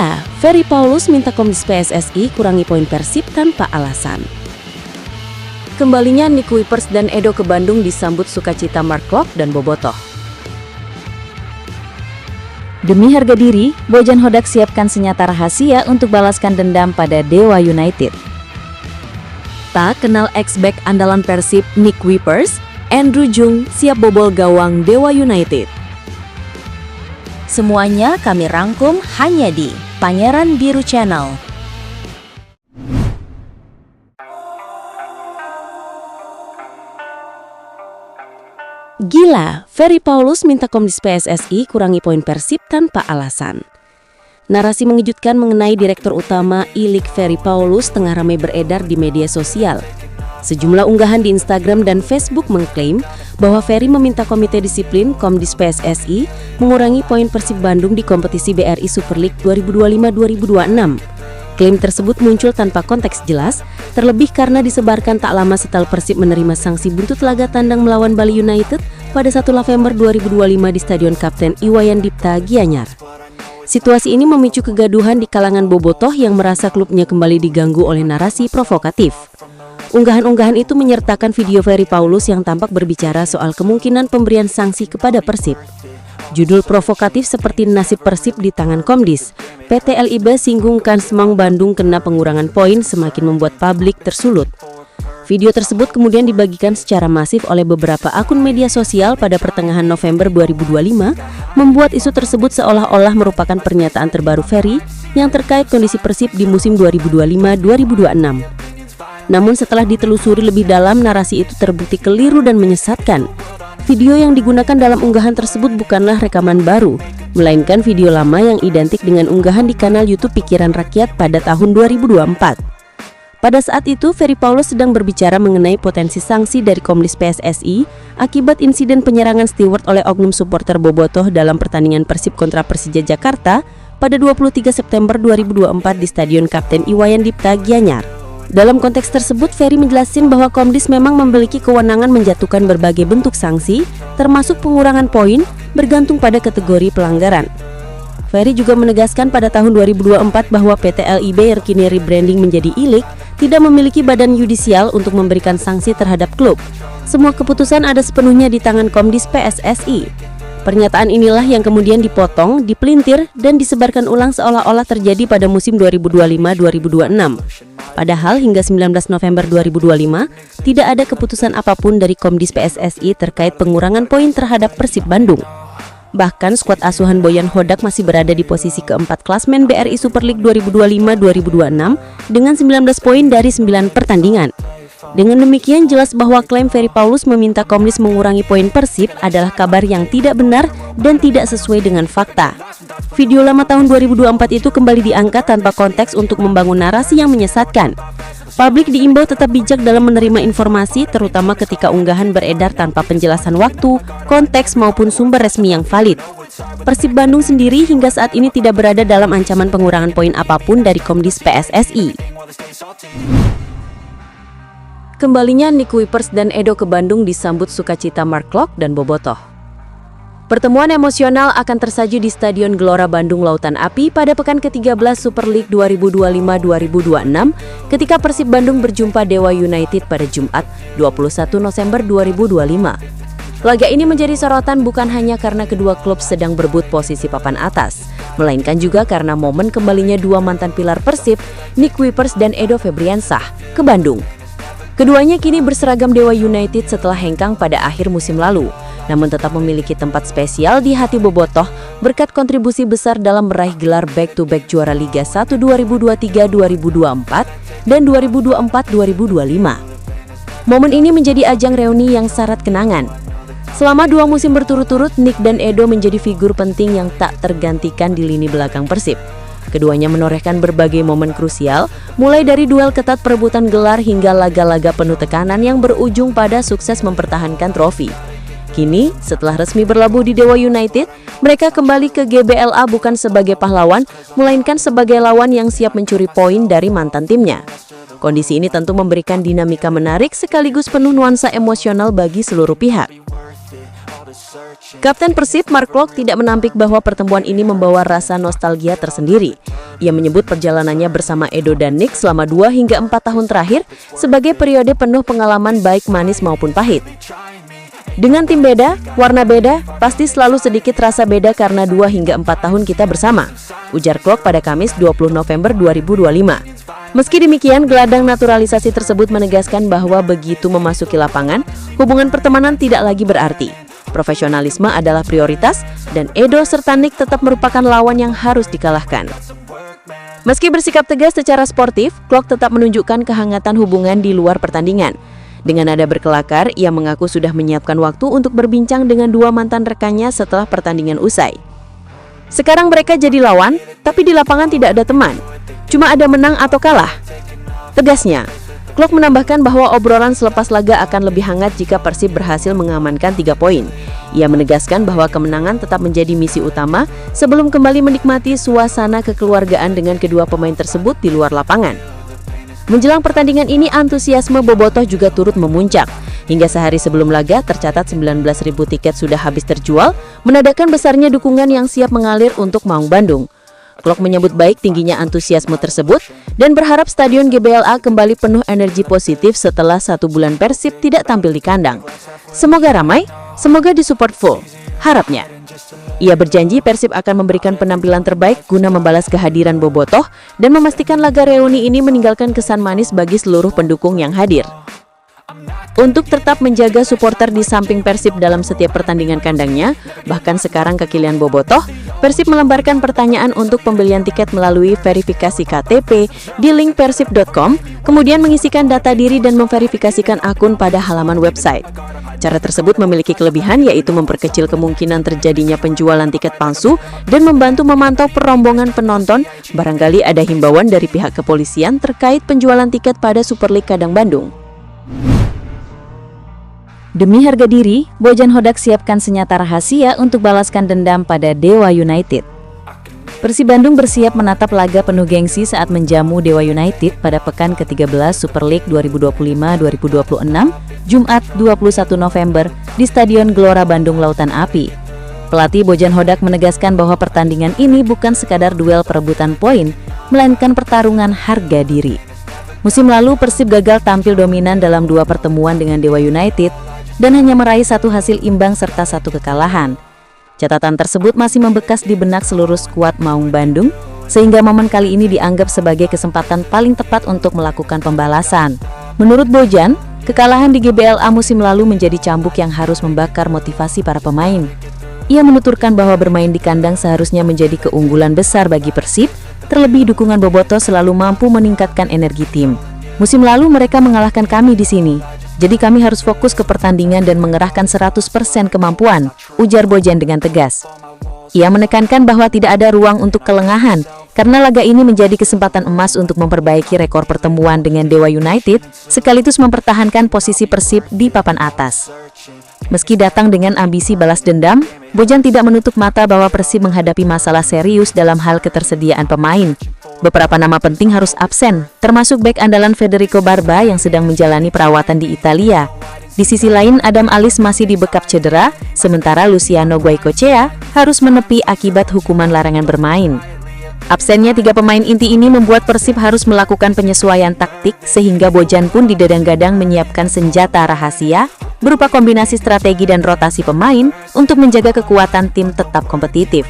Gila, Ferry Paulus minta Komdis PSSI kurangi poin Persib tanpa alasan. Kembalinya Nick Wipers dan Edo ke Bandung disambut sukacita Mark Klok dan Bobotoh. Demi harga diri, Bojan Hodak siapkan senjata rahasia untuk balaskan dendam pada Dewa United. Tak kenal ex-back andalan Persib Nick Wipers, Andrew Jung siap bobol gawang Dewa United. Semuanya kami rangkum hanya di Pangeran Biru Channel. Gila, Ferry Paulus minta Komdis PSSI kurangi poin Persib tanpa alasan. Narasi mengejutkan mengenai Direktur Utama I-League Ferry Paulus tengah ramai beredar di media sosial. Sejumlah unggahan di Instagram dan Facebook mengklaim bahwa Ferry meminta Komite Disiplin Komdis PSSI mengurangi poin Persib Bandung di kompetisi BRI Super League 2025-2026. Klaim tersebut muncul tanpa konteks jelas, terlebih karena disebarkan tak lama setelah Persib menerima sanksi buntut laga tandang melawan Bali United pada 1 November 2025 di Stadion Kapten Iwayan Dipta Gianyar. Situasi ini memicu kegaduhan di kalangan Bobotoh yang merasa klubnya kembali diganggu oleh narasi provokatif. Unggahan-unggahan itu menyertakan video Ferry Paulus yang tampak berbicara soal kemungkinan pemberian sanksi kepada Persib. Judul provokatif seperti nasib Persib di tangan Komdis. PT LIB singgung Kansmang Bandung kena pengurangan poin semakin membuat publik tersulut. Video tersebut kemudian dibagikan secara masif oleh beberapa akun media sosial pada pertengahan November 2025, membuat isu tersebut seolah-olah merupakan pernyataan terbaru Ferry yang terkait kondisi Persib di musim 2025-2026. Namun setelah ditelusuri lebih dalam, narasi itu terbukti keliru dan menyesatkan. Video yang digunakan dalam unggahan tersebut bukanlah rekaman baru, melainkan video lama yang identik dengan unggahan di kanal YouTube Pikiran Rakyat pada tahun 2024. Pada saat itu, Ferry Paulus sedang berbicara mengenai potensi sanksi dari Komdis PSSI akibat insiden penyerangan Steward oleh oknum supporter Bobotoh dalam pertandingan Persib kontra Persija Jakarta pada 23 September 2024 di Stadion Kapten Iwayan Dipta Gianyar. Dalam konteks tersebut, Ferry menjelaskan bahwa Komdis memang memiliki kewenangan menjatuhkan berbagai bentuk sanksi, termasuk pengurangan poin, bergantung pada kategori pelanggaran. Ferry juga menegaskan pada tahun 2024 bahwa PT LIB yang kini rebranding menjadi I-League tidak memiliki badan yudisial untuk memberikan sanksi terhadap klub. Semua keputusan ada sepenuhnya di tangan Komdis PSSI. Pernyataan inilah yang kemudian dipotong, dipelintir, dan disebarkan ulang seolah-olah terjadi pada musim 2025-2026. Padahal hingga 19 November 2025, tidak ada keputusan apapun dari Komdis PSSI terkait pengurangan poin terhadap Persib Bandung. Bahkan skuad asuhan Bojan Hodak masih berada di posisi keempat klasmen BRI Super League 2025-2026 dengan 19 poin dari 9 pertandingan. Dengan demikian jelas bahwa klaim Ferry Paulus meminta Komdis mengurangi poin Persib adalah kabar yang tidak benar dan tidak sesuai dengan fakta. Video lama tahun 2024 itu kembali diangkat tanpa konteks untuk membangun narasi yang menyesatkan. Publik diimbau tetap bijak dalam menerima informasi, terutama ketika unggahan beredar tanpa penjelasan waktu, konteks maupun sumber resmi yang valid. Persib Bandung sendiri hingga saat ini tidak berada dalam ancaman pengurangan poin apapun dari Komdis PSSI. Kembalinya Nick Wipers dan Edo ke Bandung disambut sukacita Mark Klok dan Bobotoh. Pertemuan emosional akan tersaji di Stadion Gelora Bandung Lautan Api pada pekan ke-13 Super League 2025-2026 ketika Persib Bandung berjumpa Dewa United pada Jumat 21 November 2025. Laga ini menjadi sorotan bukan hanya karena kedua klub sedang berebut posisi papan atas, melainkan juga karena momen kembalinya dua mantan pilar Persib, Nick Wipers dan Edo Febriansah, ke Bandung. Keduanya kini berseragam Dewa United setelah hengkang pada akhir musim lalu, namun tetap memiliki tempat spesial di hati Bobotoh berkat kontribusi besar dalam meraih gelar back-to-back juara Liga 1 2023-2024 dan 2024-2025. Momen ini menjadi ajang reuni yang syarat kenangan. Selama 2 musim berturut-turut, Nick dan Edo menjadi figur penting yang tak tergantikan di lini belakang Persib. Keduanya menorehkan berbagai momen krusial, mulai dari duel ketat perebutan gelar hingga laga-laga penuh tekanan yang berujung pada sukses mempertahankan trofi. Kini, setelah resmi berlabuh di Dewa United, mereka kembali ke GBLA bukan sebagai pahlawan, melainkan sebagai lawan yang siap mencuri poin dari mantan timnya. Kondisi ini tentu memberikan dinamika menarik sekaligus penuh nuansa emosional bagi seluruh pihak. Kapten Persib Mark Klok tidak menampik bahwa pertemuan ini membawa rasa nostalgia tersendiri. Ia menyebut perjalanannya bersama Edo dan Nick selama 2 hingga 4 tahun terakhir sebagai periode penuh pengalaman baik manis maupun pahit. Dengan tim beda, warna beda, pasti selalu sedikit rasa beda karena 2 hingga 4 tahun kita bersama, ujar Klok pada Kamis 20 November 2025. Meski demikian, gelandang naturalisasi tersebut menegaskan bahwa begitu memasuki lapangan, hubungan pertemanan tidak lagi berarti. Profesionalisme adalah prioritas, dan Edo serta Nick tetap merupakan lawan yang harus dikalahkan. Meski bersikap tegas secara sportif, Klok tetap menunjukkan kehangatan hubungan di luar pertandingan. Dengan nada berkelakar, ia mengaku sudah menyiapkan waktu untuk berbincang dengan 2 mantan rekannya setelah pertandingan usai. Sekarang mereka jadi lawan, tapi di lapangan tidak ada teman. Cuma ada menang atau kalah. Tegasnya, Klok menambahkan bahwa obrolan selepas laga akan lebih hangat jika Persib berhasil mengamankan 3 poin. Ia menegaskan bahwa kemenangan tetap menjadi misi utama sebelum kembali menikmati suasana kekeluargaan dengan kedua pemain tersebut di luar lapangan. Menjelang pertandingan ini, antusiasme bobotoh juga turut memuncak. Hingga sehari sebelum laga, tercatat 19.000 tiket sudah habis terjual, menandakan besarnya dukungan yang siap mengalir untuk Maung Bandung. Klok menyambut baik tingginya antusiasme tersebut dan berharap Stadion GBLA kembali penuh energi positif setelah 1 bulan Persib tidak tampil di kandang. Semoga ramai, semoga disupport full, harapnya. Ia berjanji Persib akan memberikan penampilan terbaik guna membalas kehadiran bobotoh dan memastikan laga reuni ini meninggalkan kesan manis bagi seluruh pendukung yang hadir. Untuk tetap menjaga supporter di samping Persib dalam setiap pertandingan kandangnya, bahkan sekarang kekilian bobotoh, Persib melemparkan pertanyaan untuk pembelian tiket melalui verifikasi KTP di link persib.com, kemudian mengisikan data diri dan memverifikasikan akun pada halaman website. Cara tersebut memiliki kelebihan, yaitu memperkecil kemungkinan terjadinya penjualan tiket palsu dan membantu memantau perombongan penonton. Barangkali ada himbauan dari pihak kepolisian terkait penjualan tiket pada Super League Kadang Bandung. Demi harga diri, Bojan Hodak siapkan senjata rahasia untuk balaskan dendam pada Dewa United. Persib Bandung bersiap menatap laga penuh gengsi saat menjamu Dewa United pada pekan ke-13 Super League 2025-2026, Jumat 21 November di Stadion Gelora Bandung Lautan Api. Pelatih Bojan Hodak menegaskan bahwa pertandingan ini bukan sekadar duel perebutan poin, melainkan pertarungan harga diri. Musim lalu Persib gagal tampil dominan dalam 2 pertemuan dengan Dewa United dan hanya meraih 1 hasil imbang serta 1 kekalahan. Catatan tersebut masih membekas di benak seluruh skuad Maung Bandung, sehingga momen kali ini dianggap sebagai kesempatan paling tepat untuk melakukan pembalasan. Menurut Bojan, kekalahan di GBLA musim lalu menjadi cambuk yang harus membakar motivasi para pemain. Ia menuturkan bahwa bermain di kandang seharusnya menjadi keunggulan besar bagi Persib, terlebih dukungan bobotoh selalu mampu meningkatkan energi tim. Musim lalu mereka mengalahkan kami di sini. Jadi kami harus fokus ke pertandingan dan mengerahkan 100% kemampuan, ujar Bojan dengan tegas. Ia menekankan bahwa tidak ada ruang untuk kelengahan, karena laga ini menjadi kesempatan emas untuk memperbaiki rekor pertemuan dengan Dewa United, sekaligus mempertahankan posisi Persib di papan atas. Meski datang dengan ambisi balas dendam, Bojan tidak menutup mata bahwa Persib menghadapi masalah serius dalam hal ketersediaan pemain. Beberapa nama penting harus absen, termasuk bek andalan Federico Barba yang sedang menjalani perawatan di Italia. Di sisi lain, Adam Alis masih dibekap cedera, sementara Luciano Goicoechea harus menepi akibat hukuman larangan bermain. Absennya 3 pemain inti ini membuat Persib harus melakukan penyesuaian taktik, sehingga Bojan pun digadang-gadang menyiapkan senjata rahasia berupa kombinasi strategi dan rotasi pemain untuk menjaga kekuatan tim tetap kompetitif.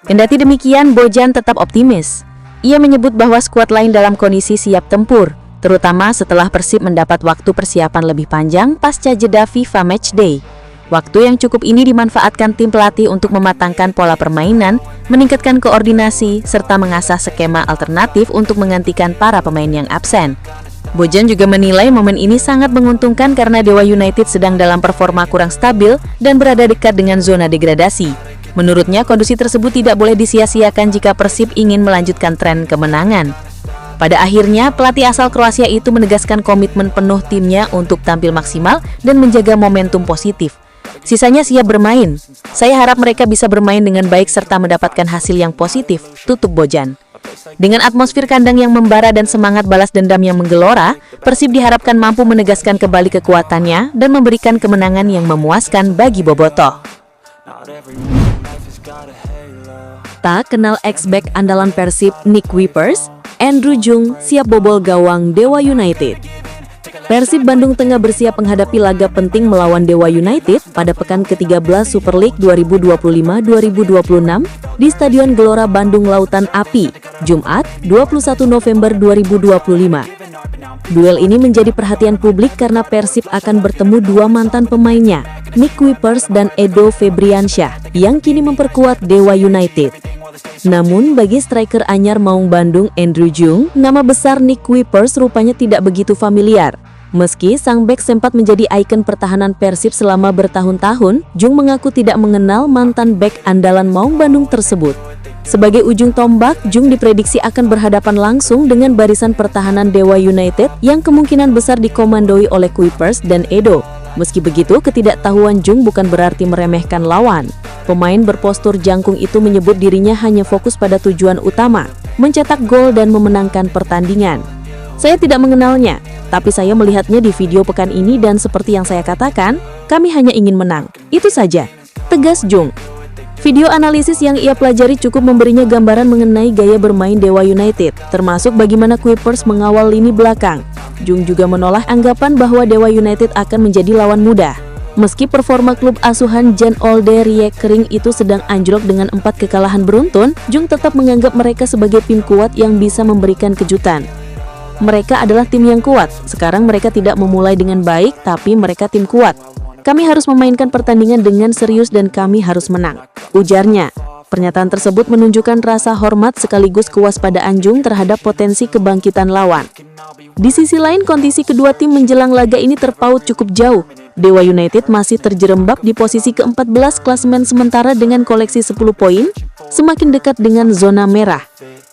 Kendati demikian, Bojan tetap optimis. Ia menyebut bahwa skuad lain dalam kondisi siap tempur, terutama setelah Persib mendapat waktu persiapan lebih panjang pasca jeda FIFA Matchday. Waktu yang cukup ini dimanfaatkan tim pelatih untuk mematangkan pola permainan, meningkatkan koordinasi, serta mengasah skema alternatif untuk menggantikan para pemain yang absen. Bojan juga menilai momen ini sangat menguntungkan karena Dewa United sedang dalam performa kurang stabil dan berada dekat dengan zona degradasi. Menurutnya, kondisi tersebut tidak boleh disia-siakan jika Persib ingin melanjutkan tren kemenangan. Pada akhirnya, pelatih asal Kroasia itu menegaskan komitmen penuh timnya untuk tampil maksimal dan menjaga momentum positif. Sisanya siap bermain. Saya harap mereka bisa bermain dengan baik serta mendapatkan hasil yang positif, tutup Bojan. Dengan atmosfer kandang yang membara dan semangat balas dendam yang menggelora, Persib diharapkan mampu menegaskan kembali kekuatannya dan memberikan kemenangan yang memuaskan bagi Bobotoh. Tak kenal ex-back andalan Persib Nick Wipers, Andrew Jung siap bobol gawang Dewa United. Persib Bandung tengah bersiap menghadapi laga penting melawan Dewa United pada pekan ke-13 Super League 2025-2026 di Stadion Gelora Bandung Lautan Api, Jumat 21 November 2025. Duel ini menjadi perhatian publik karena Persib akan bertemu dua mantan pemainnya, Nick Wipers dan Edo Febriansyah, yang kini memperkuat Dewa United. Namun bagi striker anyar Maung Bandung Andrew Jung, nama besar Nick Wipers rupanya tidak begitu familiar. Meski sang bek sempat menjadi ikon pertahanan Persib selama bertahun-tahun, Jung mengaku tidak mengenal mantan bek andalan Maung Bandung tersebut. Sebagai ujung tombak, Jung diprediksi akan berhadapan langsung dengan barisan pertahanan Dewa United yang kemungkinan besar dikomandoi oleh Wipers dan Edo. Meski begitu, ketidaktahuan Jung bukan berarti meremehkan lawan. Pemain berpostur jangkung itu menyebut dirinya hanya fokus pada tujuan utama, mencetak gol dan memenangkan pertandingan. Saya tidak mengenalnya, tapi saya melihatnya di video pekan ini dan seperti yang saya katakan, kami hanya ingin menang. Itu saja, tegas Jung. Video analisis yang ia pelajari cukup memberinya gambaran mengenai gaya bermain Dewa United, termasuk bagaimana Wipers mengawal lini belakang. Jung juga menolak anggapan bahwa Dewa United akan menjadi lawan mudah. Meski performa klub asuhan Jan Olde Riekering itu sedang anjlok dengan 4 kekalahan beruntun, Jung tetap menganggap mereka sebagai tim kuat yang bisa memberikan kejutan. Mereka adalah tim yang kuat, sekarang mereka tidak memulai dengan baik, tapi mereka tim kuat. Kami harus memainkan pertandingan dengan serius dan kami harus menang, ujarnya. Pernyataan tersebut menunjukkan rasa hormat sekaligus kewaspadaan Jung terhadap potensi kebangkitan lawan. Di sisi lain, kondisi kedua tim menjelang laga ini terpaut cukup jauh. Dewa United masih terjerembab di posisi ke-14 klasemen sementara dengan koleksi 10 poin, semakin dekat dengan zona merah.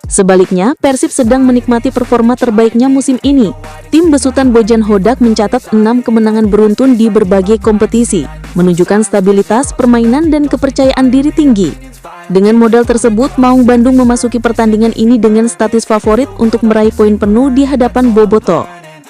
Sebaliknya, Persib sedang menikmati performa terbaiknya musim ini. Tim besutan Bojan Hodak mencatat 6 kemenangan beruntun di berbagai kompetisi, menunjukkan stabilitas permainan dan kepercayaan diri tinggi. Dengan modal tersebut, Maung Bandung memasuki pertandingan ini dengan status favorit untuk meraih poin penuh di hadapan Bobotoh.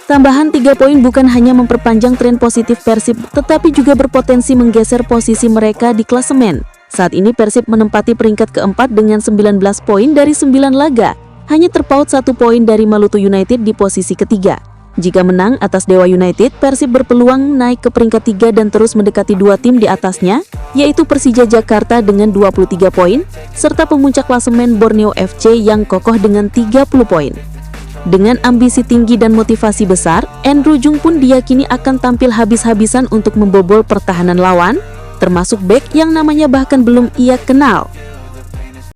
Tambahan 3 poin bukan hanya memperpanjang tren positif Persib, tetapi juga berpotensi menggeser posisi mereka di klasemen. Saat ini Persib menempati peringkat keempat dengan 19 poin dari 9 laga, hanya terpaut 1 poin dari Maluku United di posisi ketiga. Jika menang atas Dewa United, Persib berpeluang naik ke peringkat 3 dan terus mendekati 2 tim di atasnya, yaitu Persija Jakarta dengan 23 poin, serta pemuncak klasemen Borneo FC yang kokoh dengan 30 poin. Dengan ambisi tinggi dan motivasi besar, Andrew Jung pun diyakini akan tampil habis-habisan untuk membobol pertahanan lawan, termasuk bek yang namanya bahkan belum ia kenal.